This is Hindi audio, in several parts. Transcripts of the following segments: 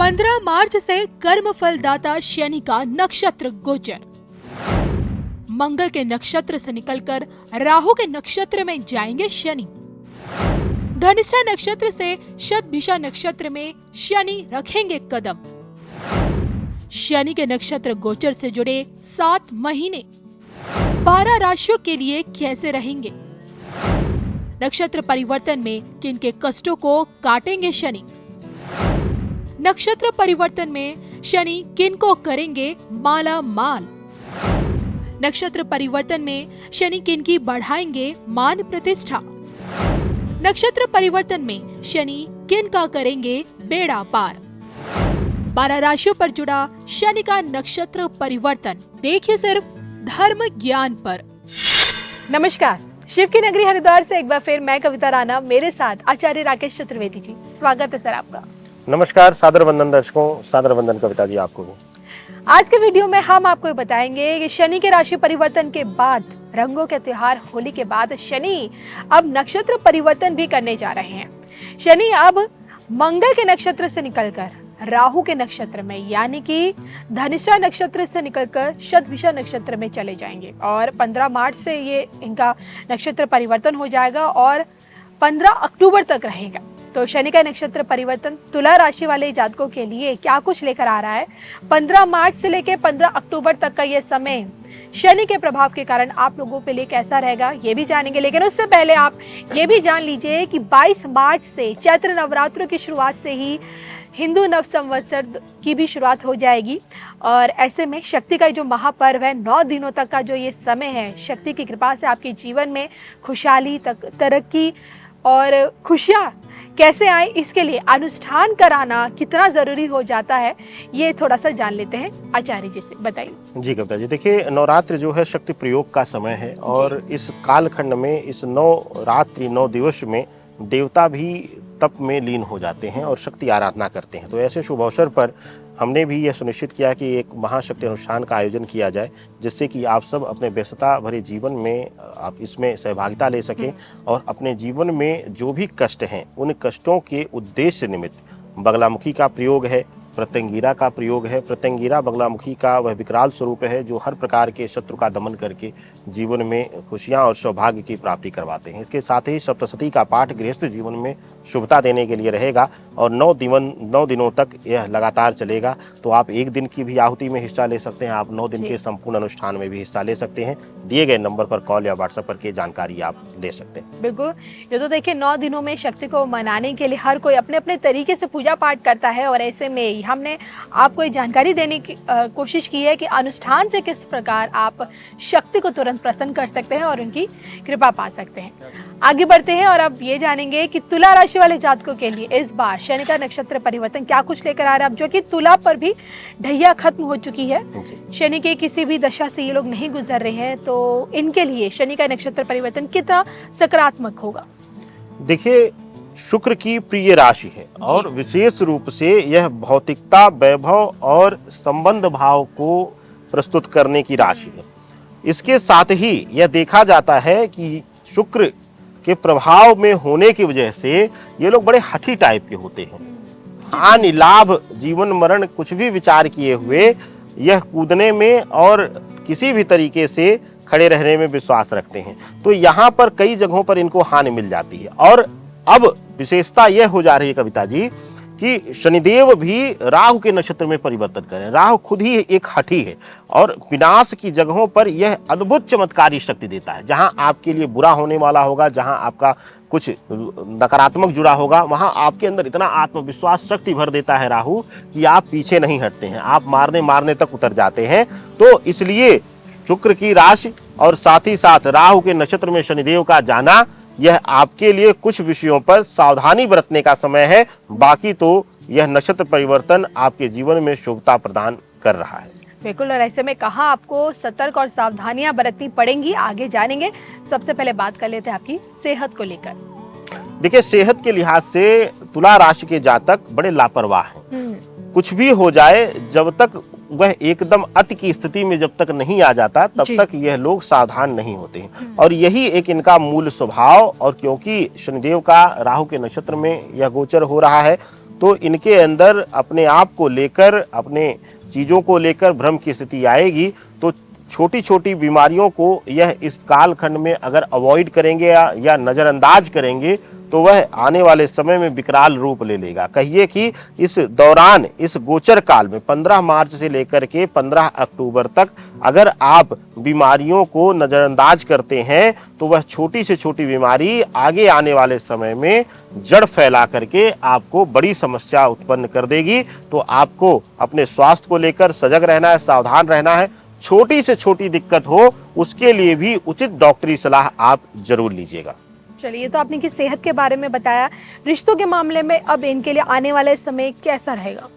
15 मार्च से कर्म फलदाता शनि का नक्षत्र गोचर। मंगल के नक्षत्र से निकलकर राहु के नक्षत्र में जाएंगे शनि। धनिष्ठा नक्षत्र से शतभिषा नक्षत्र में शनि रखेंगे कदम। शनि के नक्षत्र गोचर से जुड़े 7 महीने 12 राशियों के लिए कैसे रहेंगे? नक्षत्र परिवर्तन में किन के कष्टों को काटेंगे शनि? नक्षत्र परिवर्तन में शनि किन को करेंगे माला माल? नक्षत्र परिवर्तन में शनि किन की बढ़ाएंगे मान प्रतिष्ठा? नक्षत्र परिवर्तन में शनि किन का करेंगे बेड़ा पार? 12 राशियों पर जुड़ा शनि का नक्षत्र परिवर्तन देखिए सिर्फ धर्म ज्ञान पर। नमस्कार, शिव की नगरी हरिद्वार से एक बार फिर मैं कविता राणा, मेरे साथ आचार्य राकेश चतुर्वेदी जी। स्वागत है सर आपका। नमस्कार, सादर वंदन दर्शकों, सादर वंदन कविता जी आपको भी। आज के वीडियो में हम आपको बताएंगे कि शनि के राशि परिवर्तन के बाद, रंगों के त्योहार होली के बाद शनि अब नक्षत्र परिवर्तन भी करने जा रहे हैं। शनि अब मंगल के नक्षत्र से निकलकर राहु के नक्षत्र में यानी कि धनिष्ठा नक्षत्र से निकलकर शतभिषा नक्षत्र में चले जाएंगे और 15 मार्च से ये इनका नक्षत्र परिवर्तन हो जाएगा और 15 अक्टूबर तक रहेगा। तो शनि का नक्षत्र परिवर्तन तुला राशि वाले जातकों के लिए क्या कुछ लेकर आ रहा है, 15 मार्च से लेकर 15 अक्टूबर तक का ये समय शनि के प्रभाव के कारण आप लोगों के लिए कैसा रहेगा ये भी जानेंगे। लेकिन उससे पहले आप ये भी जान लीजिए कि 22 मार्च से चैत्र नवरात्रों की शुरुआत से ही हिंदू नव संवत्सर की भी शुरुआत हो जाएगी और ऐसे में शक्ति का जो महापर्व है, 9 दिनों तक का जो ये समय है, शक्ति की कृपा से आपके जीवन में खुशहाली तक तरक्की और खुशियाँ कैसे आए, इसके लिए अनुष्ठान कराना कितना जरूरी हो जाता है, ये थोड़ा सा जान लेते हैं आचार्य जी से। बताइए जी कविता जी। देखिए, नवरात्र जो है शक्ति प्रयोग का समय है और इस कालखंड में, इस 9 रात्रि 9 दिवस में देवता भी तप में लीन हो जाते हैं और शक्ति आराधना करते हैं। तो ऐसे शुभ अवसर पर हमने भी यह सुनिश्चित किया कि एक महाशक्ति अनुष्ठान का आयोजन किया जाए, जिससे कि आप सब अपने व्यस्तता भरे जीवन में आप इसमें सहभागिता ले सकें और अपने जीवन में जो भी कष्ट हैं उन कष्टों के उद्देश्य निमित्त बगलामुखी का प्रयोग है, प्रत्यंगिरा का प्रयोग है। प्रत्यंगिरा बगलामुखी का वह विकराल स्वरूप है जो हर प्रकार के शत्रु का दमन करके जीवन में खुशियां और सौभाग्य की प्राप्ति करवाते हैं। इसके साथ ही सप्तशती का पाठ गृहस्थ जीवन में शुभता देने के लिए रहेगा और 9 दिनों तक यह लगातार चलेगा। तो आप एक दिन की भी आहुति में हिस्सा ले सकते हैं, आप 9 दिन के संपूर्ण अनुष्ठान में भी हिस्सा ले सकते हैं। दिए गए नंबर पर कॉल या व्हाट्सएप करके जानकारी आप ले सकते हैं। बिल्कुल, ये तो देखिए 9 दिनों में शक्ति को मनाने के लिए हर कोई अपने अपने तरीके से पूजा पाठ करता है और ऐसे में हमने आपको ये जानकारी देने की कोशिश की है कि अनुष्ठान से किस प्रकार आप शक्ति को तुरंत प्रसन्न कर सकते हैं और उनकी कृपा पा सकते हैं। आगे बढ़ते हैं और अब ये जानेंगे कि तुला राशि वाले जातकों के लिए इस बार शनि का नक्षत्र परिवर्तन क्या कुछ लेकर आ रहा है। अब जो कि तुला पर भी ढैया खत्म हो चुकी है, शनि के किसी भी दशा से ये लोग नहीं गुजर रहे हैं, तो इनके लिए शनि का नक्षत्र परिवर्तन कितना सकारात्मक होगा? देखिए, शुक्र की प्रिय राशि है और विशेष रूप से यह भौतिकता, वैभव और संबंध भाव को प्रस्तुत करने की राशि है। इसके साथ ही यह देखा जाता है कि शुक्र के प्रभाव में होने की वजह से ये लोग बड़े हठी टाइप के होते हैं। हानि लाभ जीवन मरण कुछ भी विचार किए हुए यह कूदने में और किसी भी तरीके से खड़े रहने में विश्वास रखते हैं। तो यहाँ पर कई जगहों पर इनको हानि मिल जाती है और अब विशेषता यह हो जा रही है कविता जी कि शनिदेव भी राहु के नक्षत्र में परिवर्तन करें। राहु खुद ही एक हठी है और विनाश की जगहों पर यह अद्भुत चमत्कारी शक्ति देता है। जहां आपके लिए बुरा होने वाला होगा, जहां आपका कुछ नकारात्मक जुड़ा होगा, वहां आपके अंदर इतना आत्मविश्वास शक्ति भर देता है राहु कि आप पीछे नहीं हटते हैं, आप मारने तक उतर जाते हैं। तो इसलिए शुक्र की राशि और साथ ही साथ राहु के नक्षत्र में शनिदेव का जाना, यह आपके लिए कुछ विषयों पर सावधानी बरतने का समय है। बाकी तो यह नक्षत्र परिवर्तन आपके जीवन में शुभता प्रदान कर रहा है। बिल्कुल, और ऐसे में कहाँ आपको सतर्क और सावधानियां बरतनी पड़ेंगी, आगे जानेंगे। सबसे पहले बात कर लेते हैं आपकी सेहत को लेकर। देखिए, सेहत के लिहाज से तुला राशि के जातक बड़े लापरवाह हैं। कुछ भी हो जाए, जब तक वह एकदम अति की स्थिति में जब तक नहीं आ जाता तब तक यह लोग सावधान नहीं होते हैं और यही एक इनका मूल स्वभाव। और क्योंकि शनिदेव का राहु के नक्षत्र में यह गोचर हो रहा है तो इनके अंदर अपने आप को लेकर, अपने चीज़ों को लेकर भ्रम की स्थिति आएगी। तो छोटी छोटी बीमारियों को यह इस कालखंड में अगर अवॉइड करेंगे या नज़रअंदाज करेंगे तो वह आने वाले समय में विकराल रूप ले लेगा। कहिए कि इस दौरान, इस गोचर काल में 15 मार्च से लेकर के 15 अक्टूबर तक अगर आप बीमारियों को नज़रअंदाज करते हैं तो वह छोटी से छोटी बीमारी आगे आने वाले समय में जड़ फैला करके आपको बड़ी समस्या उत्पन्न कर देगी। तो आपको अपने स्वास्थ्य को लेकर सजग रहना है, सावधान रहना है। छोटी से छोटी दिक्कत हो उसके लिए भी उचित डॉक्टरी सलाह आप जरूर लीजिएगा। चलिए, तो आपने की सेहत के बारे में बताया, रिश्तों के मामले में अब इनके लिए आने वाले समय कैसा रहेगा?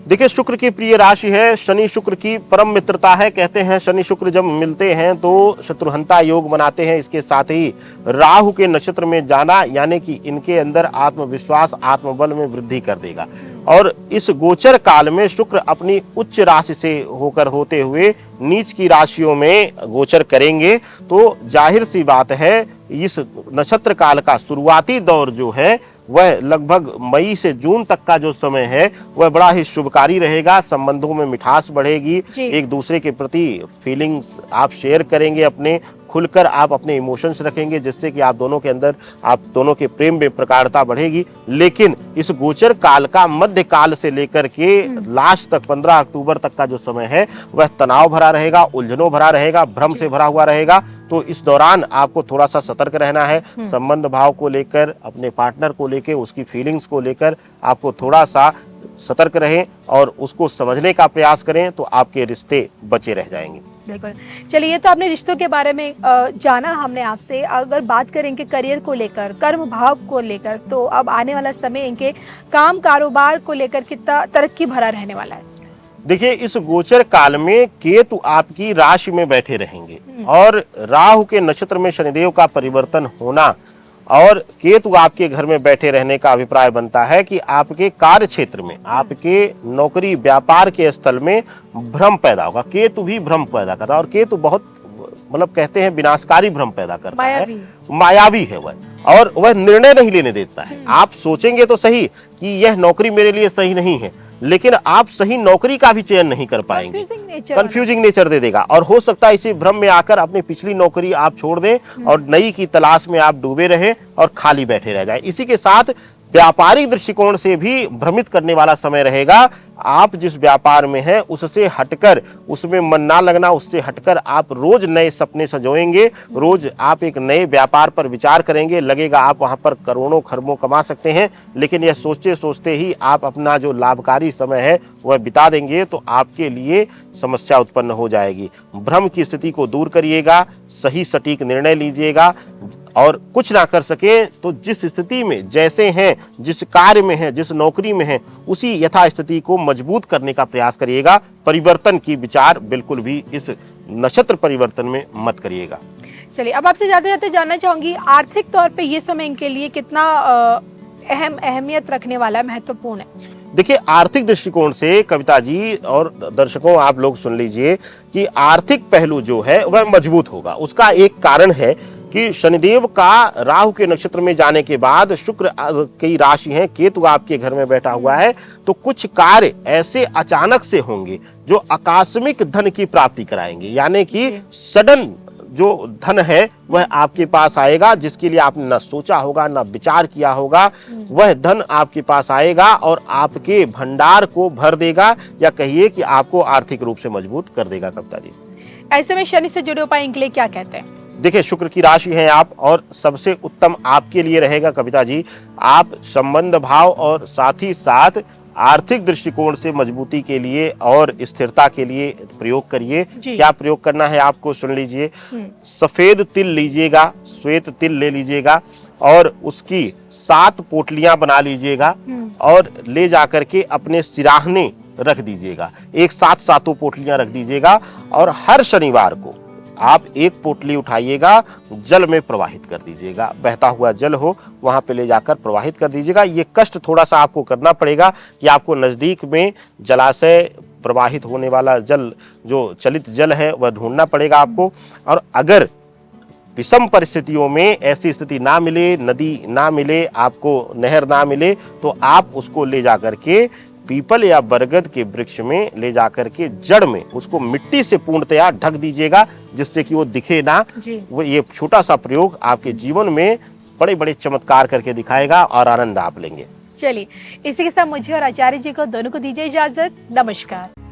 देखिए, शुक्र की प्रिय राशि है, शनि शुक्र की परम मित्रता है। कहते हैं शनि शुक्र जब मिलते हैं तो शत्रुहंता योग बनाते हैं। इसके साथ ही राहु के नक्षत्र में जाना यानी कि इनके अंदर आत्मविश्वास, आत्मबल में वृद्धि कर देगा। और इस गोचर काल में शुक्र अपनी उच्च राशि से होकर होते हुए नीच की राशियों में गोचर करेंगे। तो जाहिर सी बात है इस नक्षत्र काल का शुरुआती दौर जो है वह लगभग मई से जून तक का जो समय है वह बड़ा ही शुभकारी रहेगा। संबंधों में मिठास बढ़ेगी, एक दूसरे के प्रति फीलिंग्स आप शेयर करेंगे, अपने खुलकर आप अपने इमोशंस रखेंगे, जिससे कि आप दोनों के अंदर, आप दोनों के प्रेम में प्रगाढ़ता बढ़ेगी। लेकिन इस गोचर काल का मध्य काल से लेकर के लास्ट तक 15 अक्टूबर तक का जो समय है वह तनाव भरा रहेगा, उलझनों भरा रहेगा, भ्रम से भरा हुआ रहेगा। तो इस दौरान आपको थोड़ा सा सतर्क रहना है। संबंध भाव को लेकर, अपने पार्टनर को लेकर, उसकी फीलिंग्स को लेकर आपको थोड़ा सा सतर्क रहें और उसको समझने का प्रयास करें, तो आपके रिश्ते बचे रह जाएंगे। बिल्कुल। चलिए, तो आपने रिश्तों के बारे में जाना हमने आपसे। अगर बात करें इनके करियर को लेकर, कर्म भाव को लेकर, तो अब आने वाला समय इनके काम कारोबार को लेकर कितना तरक्की भरा रहने वाला है? देखिए, इस गोचर काल में केतु आपकी राशि में बैठे रहेंगे और राहु के नक्षत्र में शनिदेव का परिवर्तन होना और केतु आपके घर में बैठे रहने का अभिप्राय बनता है कि आपके कार्य क्षेत्र में, आपके नौकरी व्यापार के स्थल में भ्रम पैदा होगा। केतु भी भ्रम पैदा करता है और केतु बहुत मतलब कहते हैं विनाशकारी भ्रम पैदा करता है, मायावी है वह, और वह निर्णय नहीं लेने देता है। आप सोचेंगे तो सही कि यह नौकरी मेरे लिए सही नहीं है, लेकिन आप सही नौकरी का भी चयन नहीं कर पाएंगे। कंफ्यूजिंग नेचर दे देगा और हो सकता है इसी भ्रम में आकर अपनी पिछली नौकरी आप छोड़ दें और नई की तलाश में आप डूबे रहें और खाली बैठे रह जाएं। इसी के साथ व्यापारिक दृष्टिकोण से भी भ्रमित करने वाला समय रहेगा। आप जिस व्यापार में हैं उससे हटकर, उसमें मन ना लगना, उससे हटकर आप रोज नए सपने सजोएंगे, रोज आप एक नए व्यापार पर विचार करेंगे। लगेगा आप वहां पर करोड़ों खरबों कमा सकते हैं, लेकिन यह सोचते सोचते ही आप अपना जो लाभकारी समय है वह बिता देंगे, तो आपके लिए समस्या उत्पन्न हो जाएगी। भ्रम की स्थिति को दूर करिएगा, सही सटीक निर्णय लीजिएगा और कुछ ना कर सके तो जिस स्थिति में जैसे हैं, जिस कार्य में हैं, जिस नौकरी में हैं, उसी यथास्थिति को मजबूत करने का प्रयास करिएगा। परिवर्तन की विचार बिल्कुल भी इस नक्षत्र परिवर्तन में मत करिएगा। चलिए, अब आपसे जाते जाते जानना चाहूंगी, आर्थिक तौर पे ये समय इनके लिए कितना अहमियत रखने वाला है, महत्वपूर्ण है? देखिए, आर्थिक दृष्टिकोण से कविता जी और दर्शकों आप लोग सुन लीजिए कि आर्थिक पहलू जो है वह मजबूत होगा। उसका एक कारण है कि शनिदेव का राहु के नक्षत्र में जाने के बाद शुक्र की राशि है, केतु आपके घर में बैठा हुआ है, तो कुछ कार्य ऐसे अचानक से होंगे जो आकस्मिक धन की प्राप्ति कराएंगे। यानी कि सडन जो धन है वह आपके पास आएगा, जिसके लिए आपने ना सोचा होगा, ना विचार किया होगा। वह धन आपके पास आएगा और आपके भंडार को भर देगा, या कहिए कि आपको आर्थिक रूप से मजबूत कर देगा। कविता जी, ऐसे में शनि से जुड़े उपाय के लिए क्या कहते हैं? देखिए, शुक्र की राशि है आप और सबसे उत्तम आपके लिए रहेगा कविता जी, आप संबंध भाव और साथ ही साथ आर्थिक दृष्टिकोण से मजबूती के लिए और स्थिरता के लिए प्रयोग करिए। क्या प्रयोग करना है आपको सुन लीजिए। सफेद तिल लीजिएगा, श्वेत तिल ले लीजिएगा और उसकी 7 पोटलियां बना लीजिएगा और ले जाकर के अपने सिराहने रख दीजिएगा। एक साथ 7 पोटलियां रख दीजिएगा और हर शनिवार को आप एक पोटली उठाइएगा, जल में प्रवाहित कर दीजिएगा। बहता हुआ जल हो वहां पे ले जाकर प्रवाहित कर दीजिएगा। ये कष्ट थोड़ा सा आपको करना पड़ेगा कि आपको नजदीक में जलाशय, प्रवाहित होने वाला जल, जो चलित जल है, वह ढूंढना पड़ेगा आपको। और अगर विषम परिस्थितियों में ऐसी स्थिति ना मिले, नदी ना मिले, आपको नहर ना मिले, तो आप उसको ले जाकर के पीपल या बरगद के वृक्ष में ले जाकर के जड़ में उसको मिट्टी से पूर्णतया ढक दीजिएगा, जिससे कि वो दिखे ना। वो ये छोटा सा प्रयोग आपके जीवन में बड़े बड़े चमत्कार करके दिखाएगा और आनंद आप लेंगे। चलिए, इसी के साथ मुझे और आचार्य जी को दोनों को दीजिए इजाजत। नमस्कार।